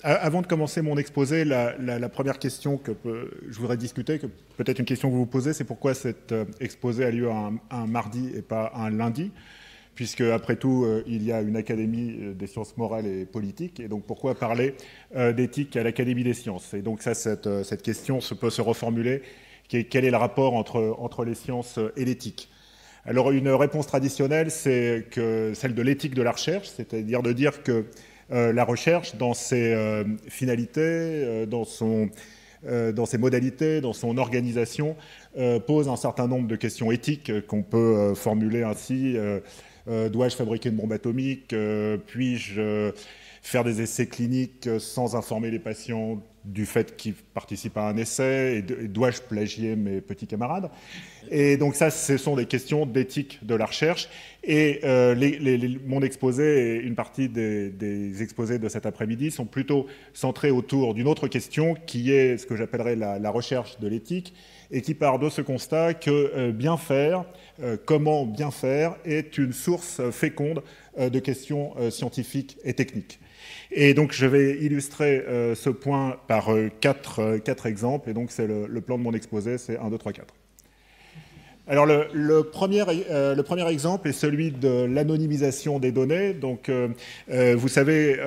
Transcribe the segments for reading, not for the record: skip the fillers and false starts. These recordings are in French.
Avant de commencer mon exposé, la première question que je voudrais discuter, que peut-être une question que vous vous posez, c'est pourquoi cet exposé a lieu un mardi et pas un lundi, puisque après tout, il y a une académie des sciences morales et politiques, et donc pourquoi parler d'éthique à l'Académie des sciences? Et donc ça, cette question peut se reformuler, quel est le rapport entre les sciences et l'éthique? Alors une réponse traditionnelle, c'est celle de l'éthique de la recherche, c'est-à-dire de dire que la recherche, dans ses finalités, dans ses modalités, dans son organisation, pose un certain nombre de questions éthiques qu'on peut formuler ainsi. Dois-je fabriquer une bombe atomique? Puis-je faire des essais cliniques sans informer les patients du fait qu'ils participent à un essai? Et dois-je plagier mes petits camarades? Et donc ça, ce sont des questions d'éthique de la recherche. Et mon exposé et une partie des exposés de cet après-midi sont plutôt centrés autour d'une autre question qui est ce que j'appellerais la recherche de l'éthique et qui part de ce constat que bien faire, comment bien faire, est une source féconde de questions scientifiques et techniques. Et donc je vais illustrer ce point par quatre exemples. Et donc c'est le plan de mon exposé, c'est 1, 2, 3, 4. Alors le premier exemple est celui de l'anonymisation des données. Donc vous savez,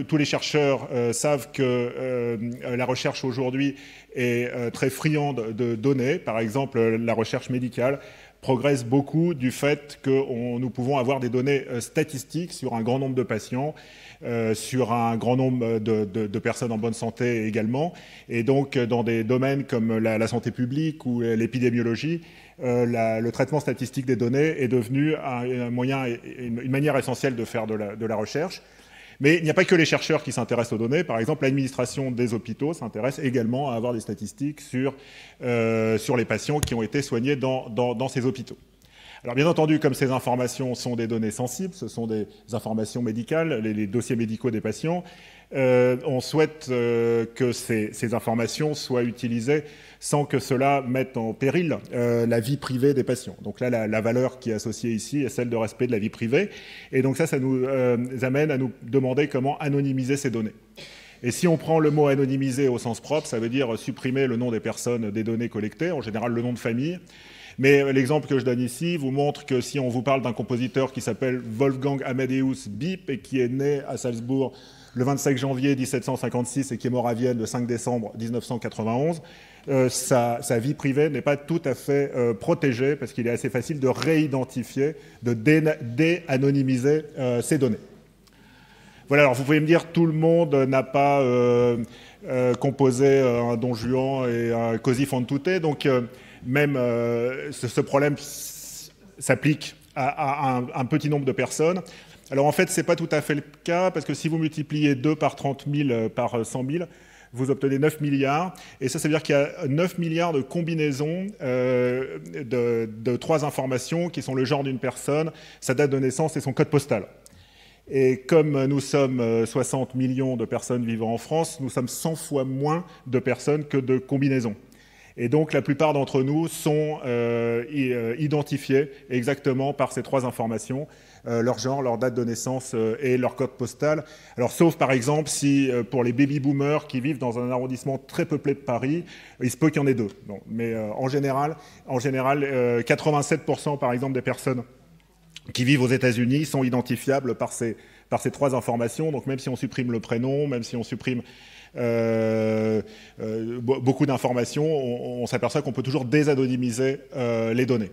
tous les chercheurs savent que la recherche aujourd'hui est très friande de données. Par exemple, la recherche médicale progresse beaucoup du fait que nous pouvons avoir des données statistiques sur un grand nombre de patients, sur un grand nombre de personnes en bonne santé également. Et donc, dans des domaines comme la santé publique ou l'épidémiologie, le traitement statistique des données est devenu une manière essentielle de faire de la recherche. Mais il n'y a pas que les chercheurs qui s'intéressent aux données. Par exemple, l'administration des hôpitaux s'intéresse également à avoir des statistiques sur les patients qui ont été soignés dans ces hôpitaux. Alors bien entendu, comme ces informations sont des données sensibles, ce sont des informations médicales, les dossiers médicaux des patients, on souhaite que ces informations soient utilisées sans que cela mette en péril la vie privée des patients. Donc là, la valeur qui est associée ici est celle de respect de la vie privée. Et donc ça nous amène à nous demander comment anonymiser ces données. Et si on prend le mot anonymiser au sens propre, ça veut dire supprimer le nom des personnes des données collectées, en général le nom de famille. Mais l'exemple que je donne ici vous montre que si on vous parle d'un compositeur qui s'appelle Wolfgang Amadeus Biep et qui est né à Salzbourg le 25 janvier 1756 et qui est mort à Vienne le 5 décembre 1991, sa vie privée n'est pas tout à fait protégée parce qu'il est assez facile de réidentifier, de déanonymiser ces données. Voilà, alors vous pouvez me dire tout le monde n'a pas composé un Don Juan et un Così fan tutte, donc même ce problème s'applique à un petit nombre de personnes. Alors en fait, ce n'est pas tout à fait le cas, parce que si vous multipliez 2 par 30 000 par 100 000, vous obtenez 9 milliards. Et ça veut dire qu'il y a 9 milliards de combinaisons de 3 informations qui sont le genre d'une personne, sa date de naissance et son code postal. Et comme nous sommes 60 millions de personnes vivant en France, nous sommes 100 fois moins de personnes que de combinaisons. Et donc, la plupart d'entre nous sont identifiés exactement par ces 3 informations, leur genre, leur date de naissance et leur code postal. Alors, sauf par exemple si pour les baby-boomers qui vivent dans un arrondissement très peuplé de Paris, il se peut qu'il y en ait 2. Bon, mais en général 87% par exemple des personnes qui vivent aux États-Unis sont identifiables par ces 3 informations. Donc, même si on supprime le prénom, même si on supprime beaucoup d'informations, on s'aperçoit qu'on peut toujours désanonymiser les données.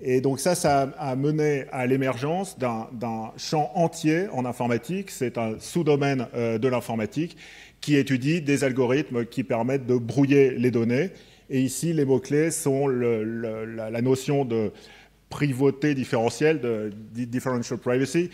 Et donc ça a mené à l'émergence d'un champ entier en informatique. C'est un sous-domaine de l'informatique qui étudie des algorithmes qui permettent de brouiller les données. Et ici, les mots-clés sont la notion de privauté différentielle, de differential privacy,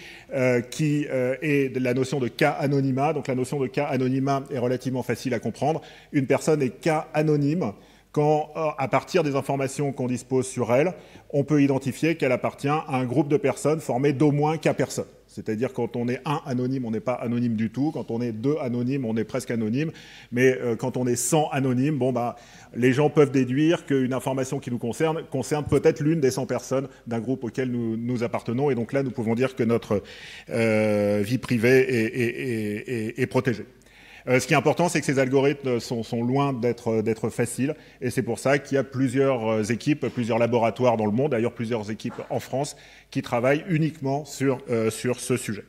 qui est la notion de cas anonymat. Donc la notion de cas anonymat est relativement facile à comprendre. Une personne est cas anonyme quand, à partir des informations qu'on dispose sur elle, on peut identifier qu'elle appartient à un groupe de personnes formé d'au moins K personnes. C'est-à-dire quand on est un anonyme, on n'est pas anonyme du tout. Quand on est deux anonymes, on est presque anonyme. Mais quand on est 100 anonymes, bon, bah, les gens peuvent déduire qu'une information qui nous concerne peut-être l'une des 100 personnes d'un groupe auquel nous appartenons. Et donc là, nous pouvons dire que notre vie privée est protégée. Ce qui est important, c'est que ces algorithmes sont loin d'être faciles, et c'est pour ça qu'il y a plusieurs équipes, plusieurs laboratoires dans le monde, d'ailleurs plusieurs équipes en France, qui travaillent uniquement sur ce sujet.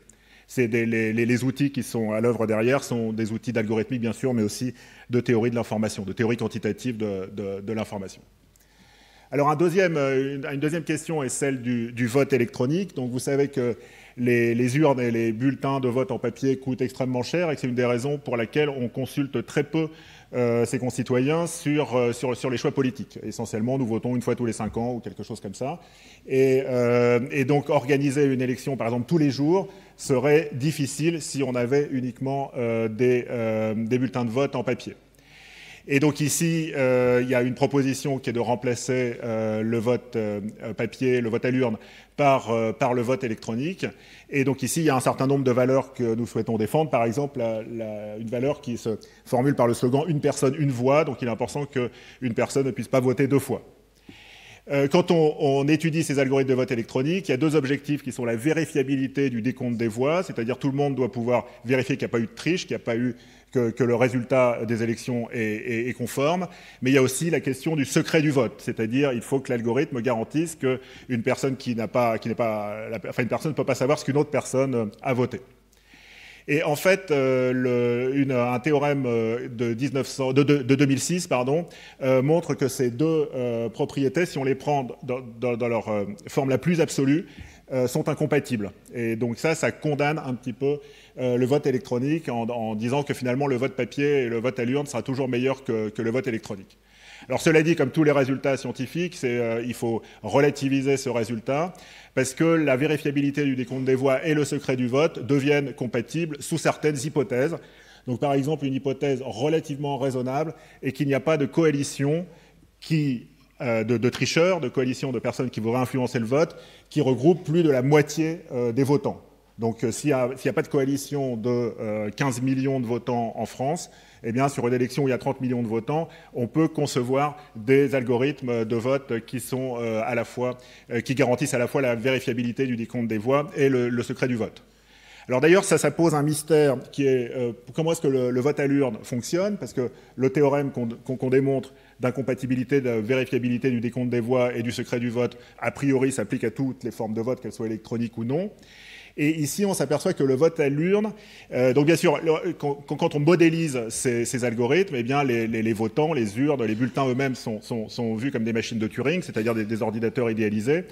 Les outils qui sont à l'œuvre derrière sont des outils d'algorithmique, bien sûr, mais aussi de théorie de l'information, de théorie quantitative de l'information. Alors une deuxième question est celle du vote électronique. Donc vous savez que les urnes et les bulletins de vote en papier coûtent extrêmement cher et que c'est une des raisons pour laquelle on consulte très peu ses concitoyens sur les choix politiques. Essentiellement, nous votons une fois tous les 5 ans ou quelque chose comme ça. Et donc organiser une élection, par exemple, tous les jours serait difficile si on avait uniquement des bulletins de vote en papier. Et donc ici, il y a une proposition qui est de remplacer le vote papier, le vote à l'urne, par le vote électronique. Et donc ici, il y a un certain nombre de valeurs que nous souhaitons défendre. Par exemple, une valeur qui se formule par le slogan « Une personne, une voix ». Donc il est important qu'une personne ne puisse pas voter 2 fois. Quand on étudie ces algorithmes de vote électronique, il y a 2 objectifs qui sont la vérifiabilité du décompte des voix, c'est-à-dire tout le monde doit pouvoir vérifier qu'il n'y a pas eu de triche, qu'il n'y a pas eu que le résultat des élections est conforme, mais il y a aussi la question du secret du vote, c'est-à-dire il faut que l'algorithme garantisse qu'une personne une personne ne peut pas savoir ce qu'une autre personne a voté. Et en fait, un théorème de 2006 montre que ces 2 propriétés, si on les prend dans leur forme la plus absolue, sont incompatibles. Et donc ça condamne un petit peu le vote électronique en disant que finalement le vote papier et le vote à l'urne sera toujours meilleur que le vote électronique. Alors cela dit, comme tous les résultats scientifiques, il faut relativiser ce résultat parce que la vérifiabilité du décompte des voix et le secret du vote deviennent compatibles sous certaines hypothèses. Donc par exemple, une hypothèse relativement raisonnable est qu'il n'y a pas de coalition de tricheurs, de coalition de personnes qui voudraient influencer le vote, qui regroupe plus de la moitié des votants. Donc s'il n'y a pas de coalition de 15 millions de votants en France, eh bien sur une élection où il y a 30 millions de votants, on peut concevoir des algorithmes de vote qui sont qui garantissent à la fois la vérifiabilité du décompte des voix et le secret du vote. Alors d'ailleurs, ça pose un mystère qui est comment est-ce que le vote à l'urne fonctionne, parce que le théorème qu'on démontre d'incompatibilité, de vérifiabilité du décompte des voix et du secret du vote, a priori s'applique à toutes les formes de vote, qu'elles soient électroniques ou non. Et ici, on s'aperçoit que le vote à l'urne, donc bien sûr, quand on modélise ces algorithmes, eh bien les votants, les urnes, les bulletins eux-mêmes sont vus comme des machines de Turing, c'est-à-dire des ordinateurs idéalisés.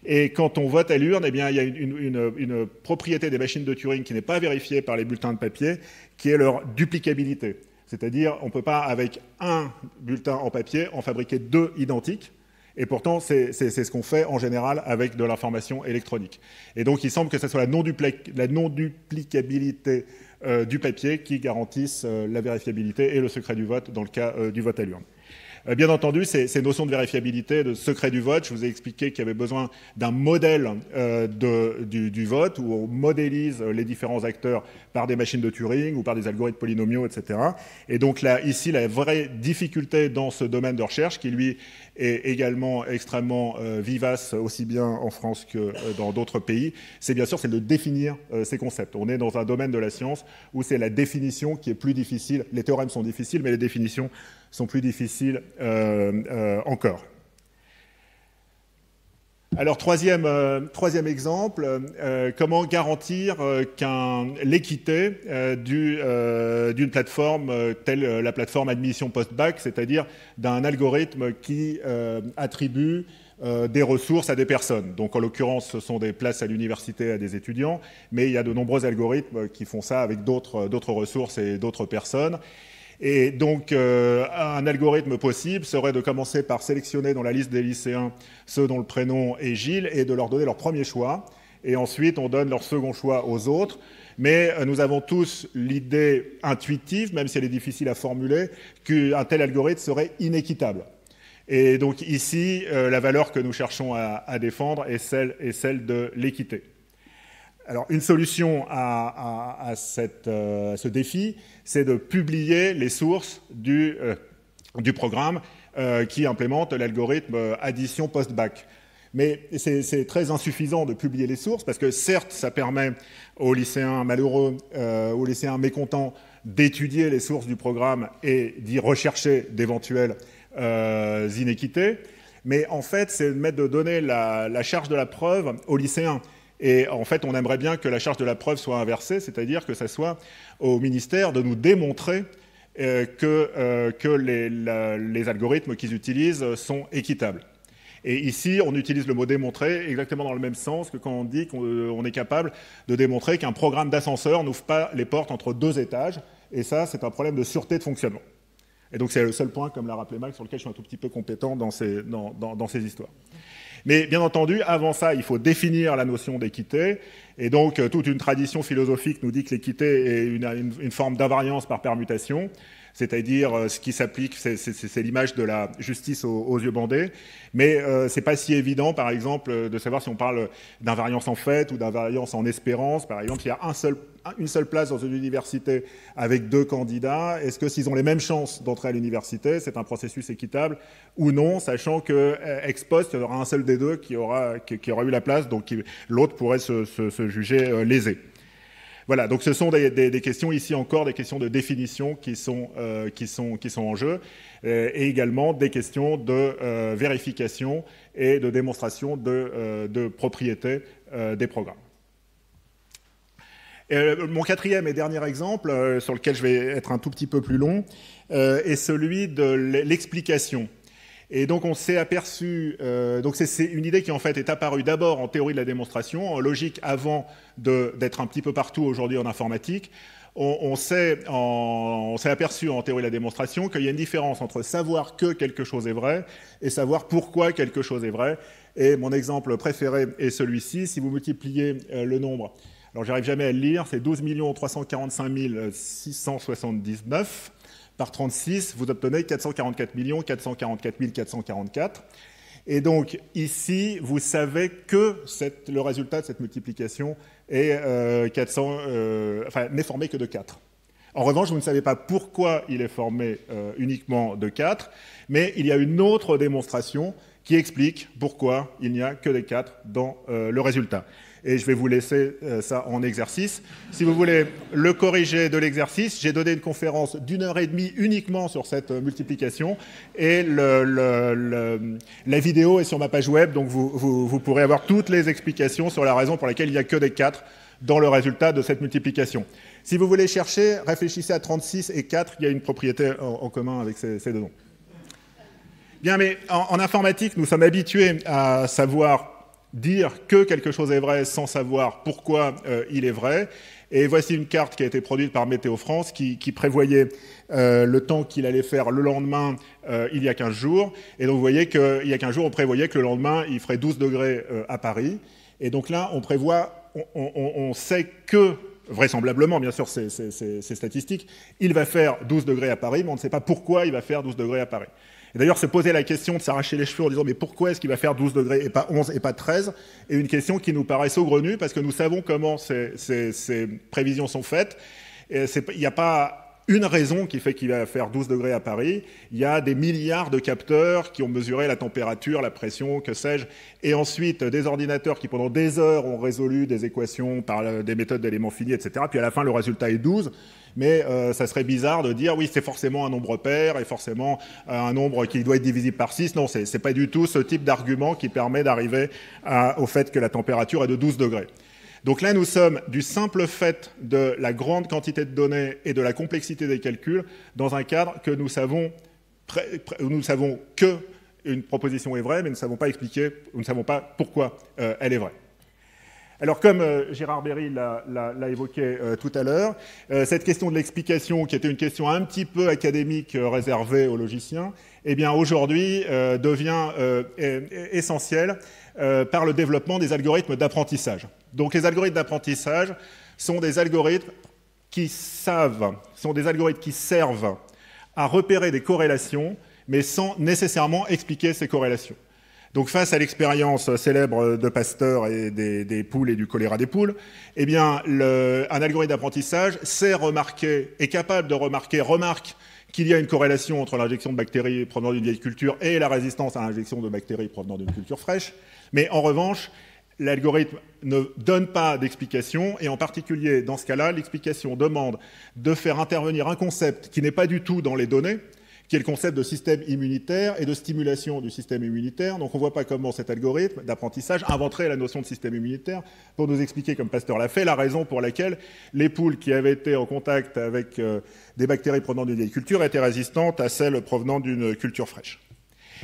Et quand on vote à l'urne, eh bien, il y a une propriété des machines de Turing qui n'est pas vérifiée par les bulletins de papier, qui est leur duplicabilité. C'est-à-dire, on ne peut pas, avec un bulletin en papier, en fabriquer 2 identiques. Et pourtant, c'est ce qu'on fait en général avec de l'information électronique. Et donc, il semble que ce soit la non-duplicabilité du papier qui garantisse la vérifiabilité et le secret du vote dans le cas du vote à l'urne. Bien entendu, ces notions de vérifiabilité, de secret du vote, je vous ai expliqué qu'il y avait besoin d'un modèle du vote où on modélise les différents acteurs par des machines de Turing ou par des algorithmes polynomiaux, etc. Et donc là, ici, la vraie difficulté dans ce domaine de recherche, qui lui est également extrêmement vivace, aussi bien en France que dans d'autres pays, c'est bien sûr de définir ces concepts. On est dans un domaine de la science où c'est la définition qui est plus difficile. Les théorèmes sont difficiles, mais les définitions sont plus difficiles encore. Alors, troisième exemple, comment garantir l'équité d'une plateforme telle la plateforme admission post-bac, c'est-à-dire d'un algorithme qui attribue des ressources à des personnes. Donc, en l'occurrence, ce sont des places à l'université à des étudiants, mais il y a de nombreux algorithmes qui font ça avec d'autres ressources et d'autres personnes. Et donc, un algorithme possible serait de commencer par sélectionner dans la liste des lycéens ceux dont le prénom est Gilles et de leur donner leur premier choix. Et ensuite, on donne leur second choix aux autres. Mais nous avons tous l'idée intuitive, même si elle est difficile à formuler, qu'un tel algorithme serait inéquitable. Et donc ici, la valeur que nous cherchons à défendre est celle de l'équité. Alors, une solution à ce défi, c'est de publier les sources du programme qui implémente l'algorithme addition post-bac. Mais c'est très insuffisant de publier les sources, parce que certes, ça permet aux lycéens malheureux, aux lycéens mécontents, d'étudier les sources du programme et d'y rechercher d'éventuelles inéquités. Mais en fait, c'est de donner la charge de la preuve aux lycéens. Et en fait, on aimerait bien que la charge de la preuve soit inversée, c'est-à-dire que ça soit au ministère de nous démontrer que les algorithmes qu'ils utilisent sont équitables. Et ici, on utilise le mot « démontrer » exactement dans le même sens que quand on dit qu'on est capable de démontrer qu'un programme d'ascenseur n'ouvre pas les portes entre 2 étages. Et ça, c'est un problème de sûreté de fonctionnement. Et donc, c'est le seul point, comme l'a rappelé Max, sur lequel je suis un tout petit peu compétent dans ces histoires. Mais bien entendu, avant ça, il faut définir la notion d'équité. Et donc, toute une tradition philosophique nous dit que l'équité est une forme d'invariance par permutation. C'est-à-dire, ce qui s'applique, c'est l'image de la justice aux yeux bandés. Mais c'est pas si évident, par exemple, de savoir si on parle d'invariance en fait ou d'invariance en espérance. Par exemple, s'il y a une seule place dans une université avec 2 candidats, est-ce que s'ils ont les mêmes chances d'entrer à l'université, c'est un processus équitable ou non, sachant que ex post, il y aura un seul des deux qui aura eu la place, donc l'autre pourrait se juger lésé. Voilà, donc ce sont des questions, ici encore, des questions de définition qui sont en jeu, et également des questions de vérification et de démonstration de propriété des programmes. Mon 4e et dernier exemple, sur lequel je vais être un tout petit peu plus long, est celui de l'explication. Et donc on s'est aperçu, donc c'est une idée qui en fait est apparue d'abord en théorie de la démonstration, en logique avant d'être un petit peu partout aujourd'hui en informatique. On s'est aperçu en théorie de la démonstration qu'il y a une différence entre savoir que quelque chose est vrai et savoir pourquoi quelque chose est vrai. Et mon exemple préféré est celui-ci. Si vous multipliez le nombre, alors j'arrive jamais à le lire, c'est 12 345 679 par 36, vous obtenez 444 444 444. Et donc ici, vous savez que le résultat de cette multiplication est n'est formé que de 4. En revanche, vous ne savez pas pourquoi il est formé uniquement de 4, mais il y a une autre démonstration qui explique pourquoi il n'y a que des 4 dans le résultat. Et je vais vous laisser ça en exercice. Si vous voulez le corriger de l'exercice, j'ai donné une conférence d'1h30 uniquement sur cette multiplication, et la vidéo est sur ma page web, donc vous pourrez avoir toutes les explications sur la raison pour laquelle il n'y a que des 4 dans le résultat de cette multiplication. Si vous voulez chercher, réfléchissez à 36 et 4, il y a une propriété en commun avec ces 2 noms. Bien, mais en informatique, nous sommes habitués à savoir dire que quelque chose est vrai sans savoir pourquoi il est vrai. Et voici une carte qui a été produite par Météo France qui prévoyait le temps qu'il allait faire le lendemain il y a 15 jours. Et donc vous voyez qu'il y a 15 jours, on prévoyait que le lendemain, il ferait 12 degrés à Paris. Et donc là, on prévoit, on sait que, vraisemblablement, bien sûr, c'est statistique, il va faire 12 degrés à Paris, mais on ne sait pas pourquoi il va faire 12 degrés à Paris. Et d'ailleurs, se poser la question de s'arracher les cheveux en disant « mais pourquoi est-ce qu'il va faire 12 degrés et pas 11 et pas 13 ?» est une question qui nous paraît saugrenue parce que nous savons comment ces prévisions sont faites. Il n'y a pas une raison qui fait qu'il va faire 12 degrés à Paris. Il y a des milliards de capteurs qui ont mesuré la température, la pression, que sais-je, et ensuite des ordinateurs qui pendant des heures ont résolu des équations par des méthodes d'éléments finis, etc. Puis à la fin, le résultat est 12. Mais ça serait bizarre de dire oui, c'est forcément un nombre pair et forcément un nombre qui doit être divisible par 6. Non, c'est pas du tout ce type d'argument qui permet d'arriver au fait que la température est de 12 degrés. Donc là, nous sommes du simple fait de la grande quantité de données et de la complexité des calculs dans un cadre que nous savons que une proposition est vraie, mais nous ne savons pas expliquer, nous ne savons pas pourquoi elle est vraie. Alors, comme Gérard Berry l'a évoqué tout à l'heure, cette question de l'explication, qui était une question un petit peu académique réservée aux logiciens, eh bien aujourd'hui devient essentielle par le développement des algorithmes d'apprentissage. Donc, les algorithmes d'apprentissage sont des algorithmes qui servent à repérer des corrélations mais sans nécessairement expliquer ces corrélations. Donc face à l'expérience célèbre de Pasteur et des poules et du choléra des poules, eh bien, un algorithme d'apprentissage est capable de remarque qu'il y a une corrélation entre l'injection de bactéries provenant d'une vieille culture et la résistance à l'injection de bactéries provenant d'une culture fraîche. Mais en revanche, l'algorithme ne donne pas d'explication, et en particulier, dans ce cas-là, l'explication demande de faire intervenir un concept qui n'est pas du tout dans les données, qui est le concept de système immunitaire et de stimulation du système immunitaire. Donc on ne voit pas comment cet algorithme d'apprentissage inventerait la notion de système immunitaire pour nous expliquer, comme Pasteur l'a fait, la raison pour laquelle les poules qui avaient été en contact avec des bactéries provenant d'une vieille culture étaient résistantes à celles provenant d'une culture fraîche.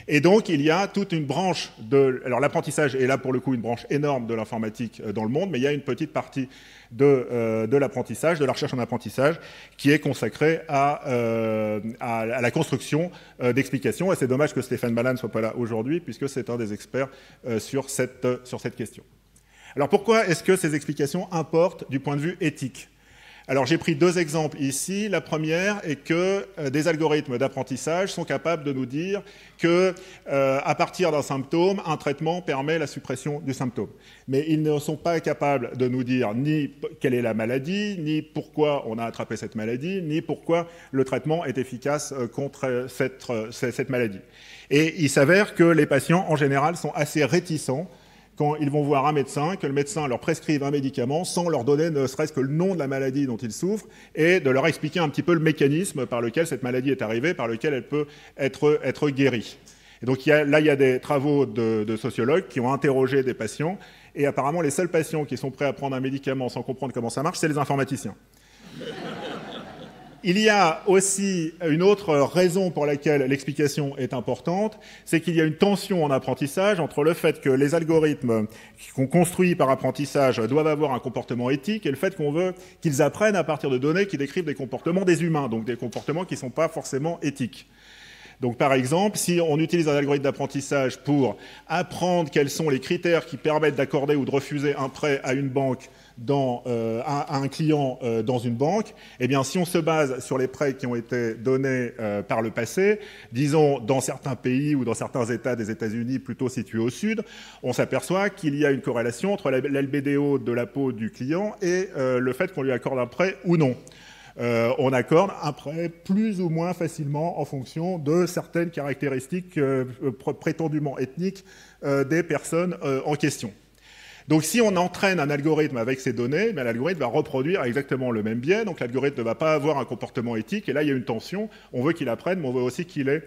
Et donc, il y a toute une branche de... Alors, l'apprentissage est là, pour le coup, une branche énorme de l'informatique dans le monde, mais il y a une petite partie de l'apprentissage, de la recherche en apprentissage, qui est consacrée à la construction d'explications. Et c'est dommage que Stéphane Balan ne soit pas là aujourd'hui, puisque c'est un des experts sur cette question. Alors, pourquoi est-ce que ces explications importent du point de vue éthique ? Alors j'ai pris deux exemples ici. La première est que des algorithmes d'apprentissage sont capables de nous dire que à partir d'un symptôme, un traitement permet la suppression du symptôme. Mais ils ne sont pas capables de nous dire ni quelle est la maladie, ni pourquoi on a attrapé cette maladie, ni pourquoi le traitement est efficace contre cette maladie. Et il s'avère que les patients, en général, sont assez réticents quand ils vont voir un médecin, que le médecin leur prescrive un médicament sans leur donner ne serait-ce que le nom de la maladie dont ils souffrent et de leur expliquer un petit peu le mécanisme par lequel cette maladie est arrivée, par lequel elle peut être guérie. Et donc il y a des travaux de sociologues qui ont interrogé des patients, et apparemment les seuls patients qui sont prêts à prendre un médicament sans comprendre comment ça marche, c'est les informaticiens. Il y a aussi une autre raison pour laquelle l'explication est importante, c'est qu'il y a une tension en apprentissage entre le fait que les algorithmes qu'on construit par apprentissage doivent avoir un comportement éthique et le fait qu'on veut qu'ils apprennent à partir de données qui décrivent des comportements des humains, donc des comportements qui ne sont pas forcément éthiques. Donc par exemple, si on utilise un algorithme d'apprentissage pour apprendre quels sont les critères qui permettent d'accorder ou de refuser un prêt à une banque, à un client dans une banque, eh bien, si on se base sur les prêts qui ont été donnés par le passé, disons dans certains pays ou dans certains États des États-Unis plutôt situés au sud, on s'aperçoit qu'il y a une corrélation entre l'LBDO de la peau du client et le fait qu'on lui accorde un prêt ou non. On accorde un prêt plus ou moins facilement en fonction de certaines caractéristiques prétendument ethniques des personnes en question. Donc si on entraîne un algorithme avec ces données, l'algorithme va reproduire exactement le même biais, donc l'algorithme ne va pas avoir un comportement éthique, et là il y a une tension, on veut qu'il apprenne, mais on veut aussi qu'il ait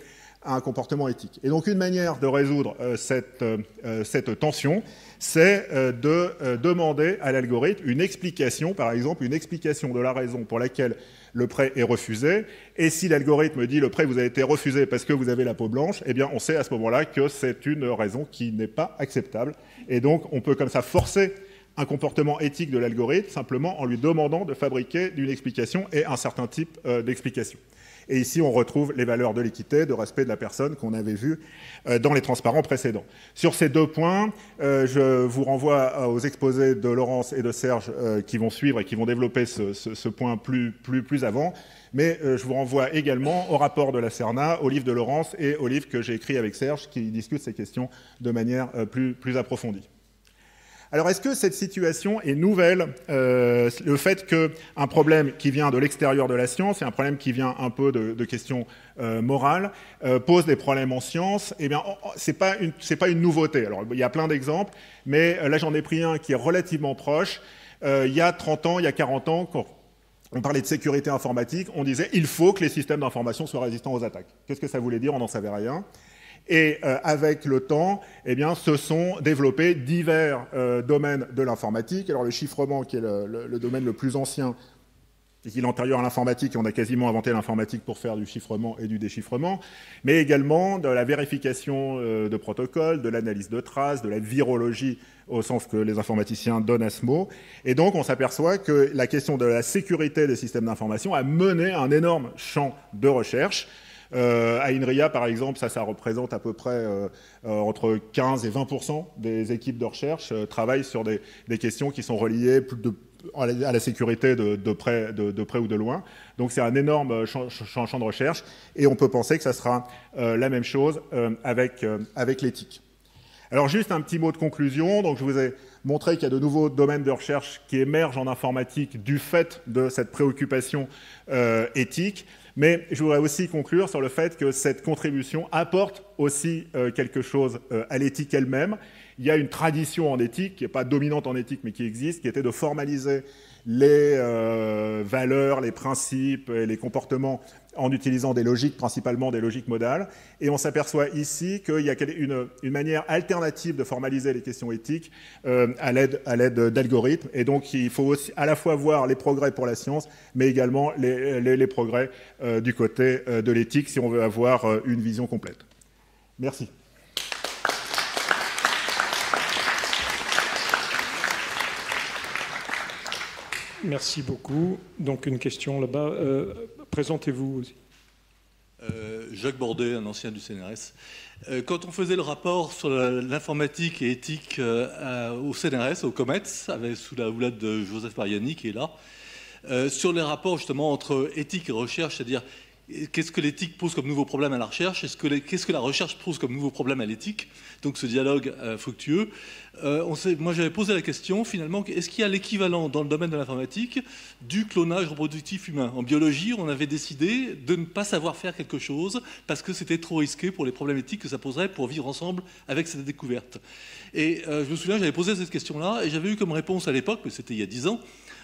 un comportement éthique. Et donc une manière de résoudre cette tension, c'est de demander à l'algorithme une explication, par exemple une explication de la raison pour laquelle le prêt est refusé, et si l'algorithme dit le prêt vous a été refusé parce que vous avez la peau blanche, eh bien on sait à ce moment-là que c'est une raison qui n'est pas acceptable, et donc on peut comme ça forcer un comportement éthique de l'algorithme simplement en lui demandant de fabriquer une explication et un certain type d'explication. Et ici, on retrouve les valeurs de l'équité, de respect de la personne qu'on avait vues dans les transparents précédents. Sur ces deux points, je vous renvoie aux exposés de Laurence et de Serge qui vont suivre et qui vont développer ce point plus avant. Mais je vous renvoie également au rapport de la CERNA, au livre de Laurence et au livre que j'ai écrit avec Serge qui discute ces questions de manière plus approfondie. Alors, est-ce que cette situation est nouvelle, le fait qu'un problème qui vient de l'extérieur de la science et un problème qui vient un peu de questions morales pose des problèmes en science? Eh bien, c'est pas une nouveauté. Alors, il y a plein d'exemples, mais là, j'en ai pris un qui est relativement proche. Il y a 30 ans, il y a 40 ans, quand on parlait de sécurité informatique, on disait il faut que les systèmes d'information soient résistants aux attaques. Qu'est-ce que ça voulait dire? On n'en savait rien. Et avec le temps, eh bien, se sont développés divers domaines de l'informatique. Alors le chiffrement, qui est le domaine le plus ancien, et qui est antérieur à l'informatique, et on a quasiment inventé l'informatique pour faire du chiffrement et du déchiffrement, mais également de la vérification de protocoles, de l'analyse de traces, de la virologie, au sens que les informaticiens donnent à ce mot. Et donc on s'aperçoit que la question de la sécurité des systèmes d'information a mené un énorme champ de recherche. À INRIA, par exemple, ça représente à peu près entre 15 et 20% des équipes de recherche travaillent sur des questions qui sont reliées à la sécurité de près ou de loin. Donc c'est un énorme champ de recherche et on peut penser que ça sera la même chose avec l'éthique. Alors juste un petit mot de conclusion. Donc je vous ai montré qu'il y a de nouveaux domaines de recherche qui émergent en informatique du fait de cette préoccupation éthique. Mais je voudrais aussi conclure sur le fait que cette contribution apporte aussi quelque chose à l'éthique elle-même. Il y a une tradition en éthique, qui n'est pas dominante en éthique, mais qui existe, qui était de formaliser les valeurs, les principes et les comportements en utilisant des logiques, principalement des logiques modales. Et on s'aperçoit ici qu'il y a une manière alternative de formaliser les questions éthiques à l'aide d'algorithmes. Et donc, il faut aussi à la fois voir les progrès pour la science, mais également les progrès du côté de l'éthique, si on veut avoir une vision complète. Merci. Merci beaucoup. Donc une question là-bas. Présentez-vous aussi. Jacques Bordet, un ancien du CNRS. Quand on faisait le rapport sur l'informatique et éthique au CNRS, au COMETS, sous la houlette de Joseph Mariani qui est là, sur les rapports justement entre éthique et recherche, c'est-à-dire qu'est-ce que l'éthique pose comme nouveau problème à la recherche, qu'est-ce que la recherche pose comme nouveau problème à l'éthique, donc ce dialogue fructueux. Moi j'avais posé la question finalement, est-ce qu'il y a l'équivalent dans le domaine de l'informatique du clonage reproductif humain? En biologie, on avait décidé de ne pas savoir faire quelque chose parce que c'était trop risqué pour les problèmes éthiques que ça poserait pour vivre ensemble avec cette découverte. Et je me souviens, j'avais posé cette question-là et j'avais eu comme réponse à l'époque, mais c'était il y a 10 ans,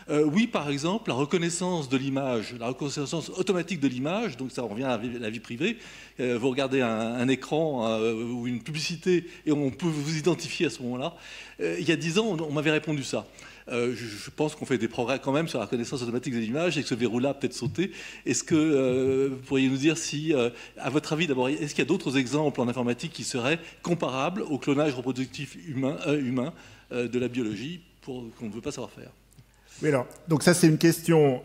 oui, par exemple, la reconnaissance de l'image, la reconnaissance automatique de l'image, donc ça revient à la vie privée. Vous regardez un écran ou une publicité et on peut vous identifier à ce moment-là. Il y a 10 ans, on m'avait répondu ça. Je pense qu'on fait des progrès quand même sur la reconnaissance automatique de l'image et que ce verrou-là a peut-être sauté. Est-ce que vous pourriez nous dire si, à votre avis, d'abord, est-ce qu'il y a d'autres exemples en informatique qui seraient comparables au clonage reproductif humain de la biologie qu'on ne veut pas savoir faire? Oui, alors, donc ça c'est une question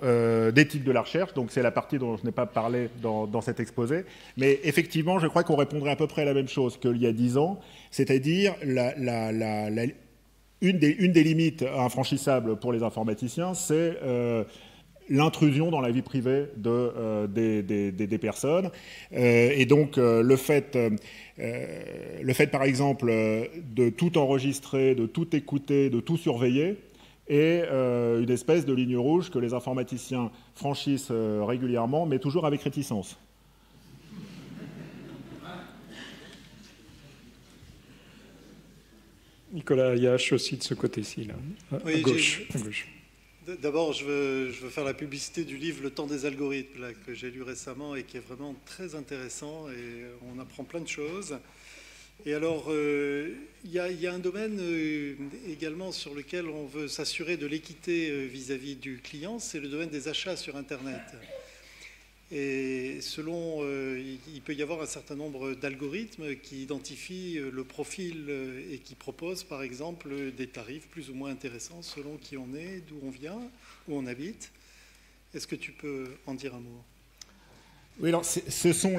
d'éthique de la recherche, donc c'est la partie dont je n'ai pas parlé dans cet exposé, mais effectivement je crois qu'on répondrait à peu près à la même chose qu'il y a 10 ans, c'est-à-dire une des limites infranchissables pour les informaticiens, c'est l'intrusion dans la vie privée des personnes. Et donc le fait par exemple de tout enregistrer, de tout écouter, de tout surveiller, et une espèce de ligne rouge que les informaticiens franchissent régulièrement, mais toujours avec réticence. Nicolas Yache aussi de ce côté-ci, là, à gauche. D'abord, je veux faire la publicité du livre « Le temps des algorithmes » là, que j'ai lu récemment et qui est vraiment très intéressant et on apprend plein de choses. Et alors, il y a un domaine également sur lequel on veut s'assurer de l'équité vis-à-vis du client, c'est le domaine des achats sur Internet. Et il peut y avoir un certain nombre d'algorithmes qui identifient le profil et qui proposent, par exemple, des tarifs plus ou moins intéressants selon qui on est, d'où on vient, où on habite. Est-ce que tu peux en dire un mot? Oui, alors ce sont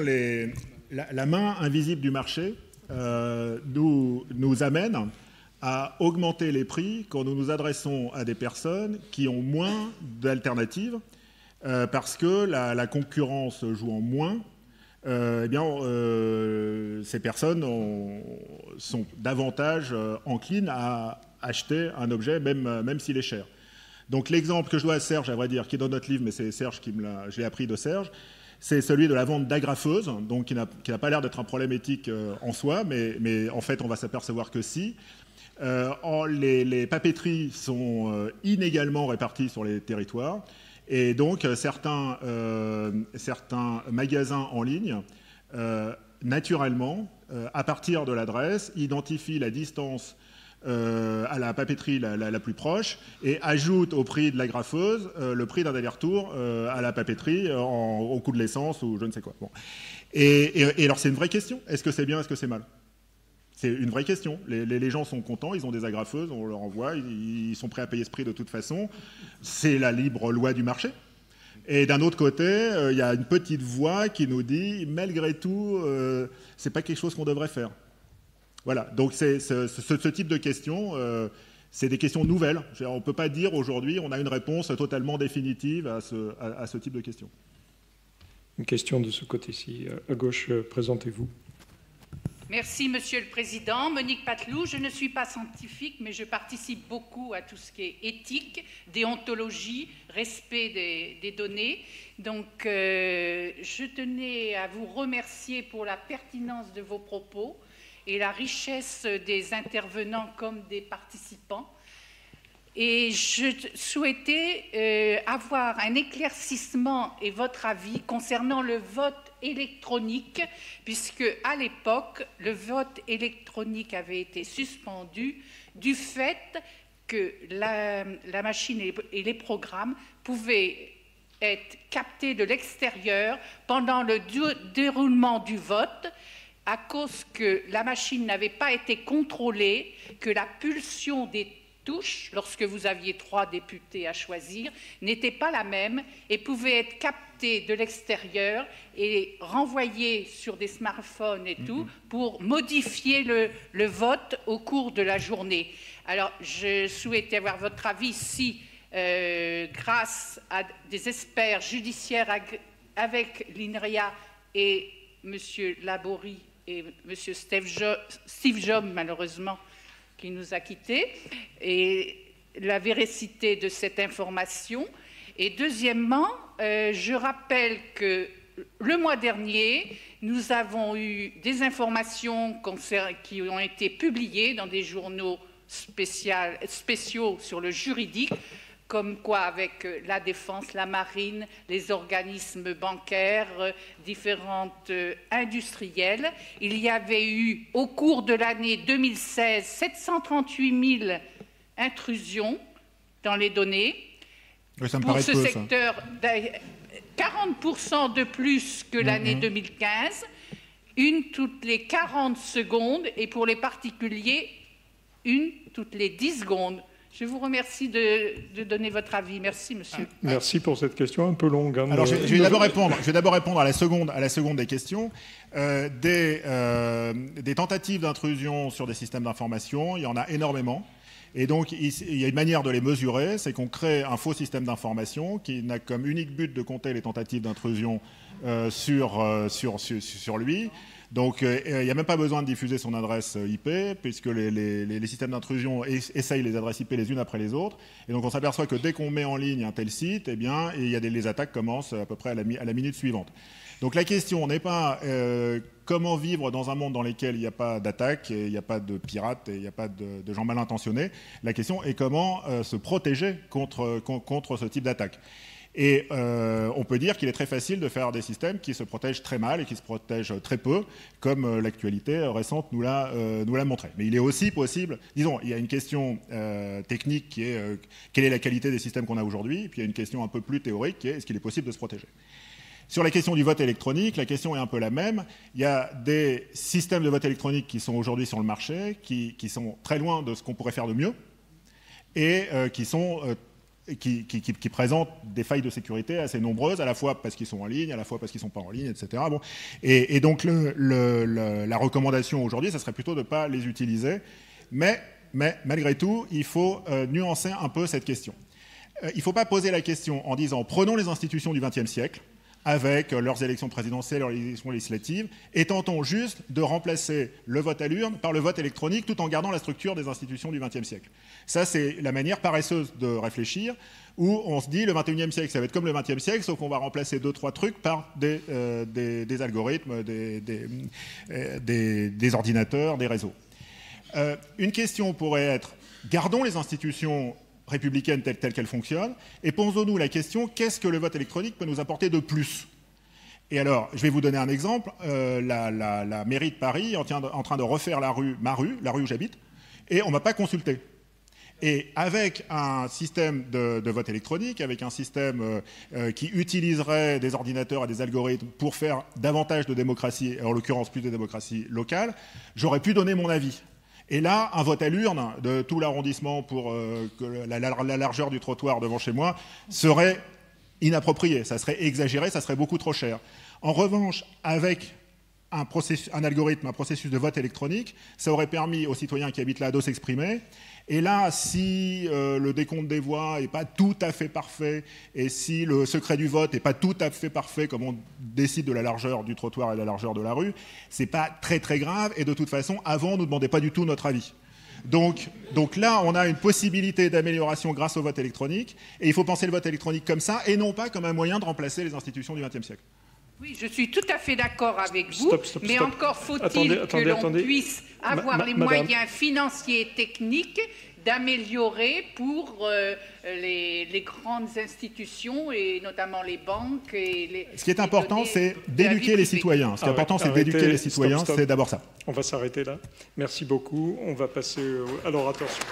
la main invisible du marché. Nous amène à augmenter les prix quand nous nous adressons à des personnes qui ont moins d'alternatives parce que la concurrence jouant moins, ces personnes sont davantage enclines à acheter un objet même s'il est cher. Donc l'exemple que je dois à Serge, à vrai dire, qui est dans notre livre, mais c'est Serge je l'ai appris de Serge, c'est celui de la vente d'agrafeuses, donc qui n'a pas l'air d'être un problème éthique en soi, mais en fait, on va s'apercevoir que si. Les papeteries sont inégalement réparties sur les territoires, et donc certains magasins en ligne, naturellement, à partir de l'adresse, identifient la distance à la papeterie la plus proche et ajoute au prix de l'agrafeuse le prix d'un aller-retour à la papeterie au coût de l'essence ou je ne sais quoi. Bon. Et alors c'est une vraie question. Est-ce que c'est bien, est-ce que c'est mal? C'est une vraie question. Les gens sont contents, ils ont des agrafeuses, on leur envoie, ils sont prêts à payer ce prix de toute façon. C'est la libre loi du marché. Et d'un autre côté, il y a une petite voix qui nous dit, malgré tout, c'est pas quelque chose qu'on devrait faire. Voilà, donc c'est ce type de question, c'est des questions nouvelles. On ne peut pas dire aujourd'hui on a une réponse totalement définitive à ce type de questions. Une question de ce côté-ci. À gauche, présentez-vous. Merci, Monsieur le Président. Monique Patelou, je ne suis pas scientifique, mais je participe beaucoup à tout ce qui est éthique, déontologie, respect des données. Donc, je tenais à vous remercier pour la pertinence de vos propos et la richesse des intervenants comme des participants. Et je souhaitais avoir un éclaircissement et votre avis concernant le vote électronique, puisque à l'époque, le vote électronique avait été suspendu du fait que la machine et les programmes pouvaient être captés de l'extérieur pendant le déroulement du vote, à cause que la machine n'avait pas été contrôlée, que la pulsion des touches, lorsque vous aviez 3 députés à choisir, n'était pas la même et pouvait être captée de l'extérieur et renvoyée sur des smartphones et tout pour modifier le vote au cours de la journée. Alors, je souhaitais avoir votre avis si, grâce à des experts judiciaires avec l'INRIA et M. Laborie et M. Steve Jobs, malheureusement, qui nous a quittés, et la véracité de cette information. Et deuxièmement, je rappelle que le mois dernier, nous avons eu des informations qui ont été publiées dans des journaux spéciaux sur le juridique, comme quoi avec la défense, la marine, les organismes bancaires, différentes industrielles. Il y avait eu, au cours de l'année 2016, 738 000 intrusions dans les données. Oui, ça me pour paraît ce peu, secteur, 40% de plus que l'année 2015, une toutes les 40 secondes, et pour les particuliers, une toutes les 10 secondes. Je vous remercie de donner votre avis. Merci, monsieur. Merci pour cette question un peu longue. Hein, alors, je vais d'abord répondre à la seconde des questions. Des tentatives d'intrusion sur des systèmes d'information, il y en a énormément. Et donc, il y a une manière de les mesurer, c'est qu'on crée un faux système d'information qui n'a comme unique but de compter les tentatives d'intrusion sur lui. Donc, il n'y a même pas besoin de diffuser son adresse IP, puisque les systèmes d'intrusion essayent les adresses IP les unes après les autres. Et donc, on s'aperçoit que dès qu'on met en ligne un tel site, eh bien, les attaques commencent à peu près à la minute suivante. Donc, la question n'est pas comment vivre dans un monde dans lequel il n'y a pas d'attaques, il n'y a pas de pirates, et il n'y a pas de gens mal intentionnés. La question est comment se protéger contre ce type d'attaque. Et on peut dire qu'il est très facile de faire des systèmes qui se protègent très mal et qui se protègent très peu, comme l'actualité récente nous l'a montré. Mais il est aussi possible, disons, il y a une question technique qui est quelle est la qualité des systèmes qu'on a aujourd'hui, et puis il y a une question un peu plus théorique qui est est-ce qu'il est possible de se protéger. Sur la question du vote électronique, la question est un peu la même. Il y a des systèmes de vote électronique qui sont aujourd'hui sur le marché, qui sont très loin de ce qu'on pourrait faire de mieux, et qui présentent des failles de sécurité assez nombreuses, à la fois parce qu'ils sont en ligne, à la fois parce qu'ils ne sont pas en ligne, etc. Bon. Et donc la recommandation aujourd'hui, ça serait plutôt de ne pas les utiliser. Mais malgré tout, il faut nuancer un peu cette question. Il ne faut pas poser la question en disant « prenons les institutions du XXe siècle », avec leurs élections présidentielles, leurs élections législatives, et tentons juste de remplacer le vote à l'urne par le vote électronique tout en gardant la structure des institutions du XXe siècle. Ça, c'est la manière paresseuse de réfléchir, où on se dit le XXIe siècle, ça va être comme le XXe siècle, sauf qu'on va remplacer 2-3 trucs par des algorithmes, des ordinateurs, des réseaux. Une question pourrait être, gardons les institutions républicaine telle qu'elle fonctionne, et posons-nous la question, qu'est-ce que le vote électronique peut nous apporter de plus? Et alors, je vais vous donner un exemple. La mairie de Paris est en train de refaire la rue où j'habite, et on ne m'a pas consulté. Et avec un système de vote électronique, avec un système qui utiliserait des ordinateurs et des algorithmes pour faire davantage de démocratie, en l'occurrence plus de démocratie locale, j'aurais pu donner mon avis. Et là, un vote à l'urne de tout l'arrondissement pour la largeur du trottoir devant chez moi serait inapproprié, ça serait exagéré, ça serait beaucoup trop cher. En revanche, avec un algorithme, un processus de vote électronique, ça aurait permis aux citoyens qui habitent là de s'exprimer. Et là, si le décompte des voix n'est pas tout à fait parfait, et si le secret du vote n'est pas tout à fait parfait, comme on décide de la largeur du trottoir et de la largeur de la rue, c'est pas très très grave. Et de toute façon, avant, on ne nous demandait pas du tout notre avis. Donc là, on a une possibilité d'amélioration grâce au vote électronique. Et il faut penser le vote électronique comme ça, et non pas comme un moyen de remplacer les institutions du XXe siècle. Oui, je suis tout à fait d'accord avec vous, mais encore faut-il que l'on puisse avoir les moyens financiers et techniques d'améliorer pour les grandes institutions et notamment les banques. Ce qui est important, c'est d'éduquer les citoyens. Ce qui est important, c'est d'éduquer les citoyens, c'est d'abord ça. On va s'arrêter là. Merci beaucoup. On va passer à l'orateur suivant.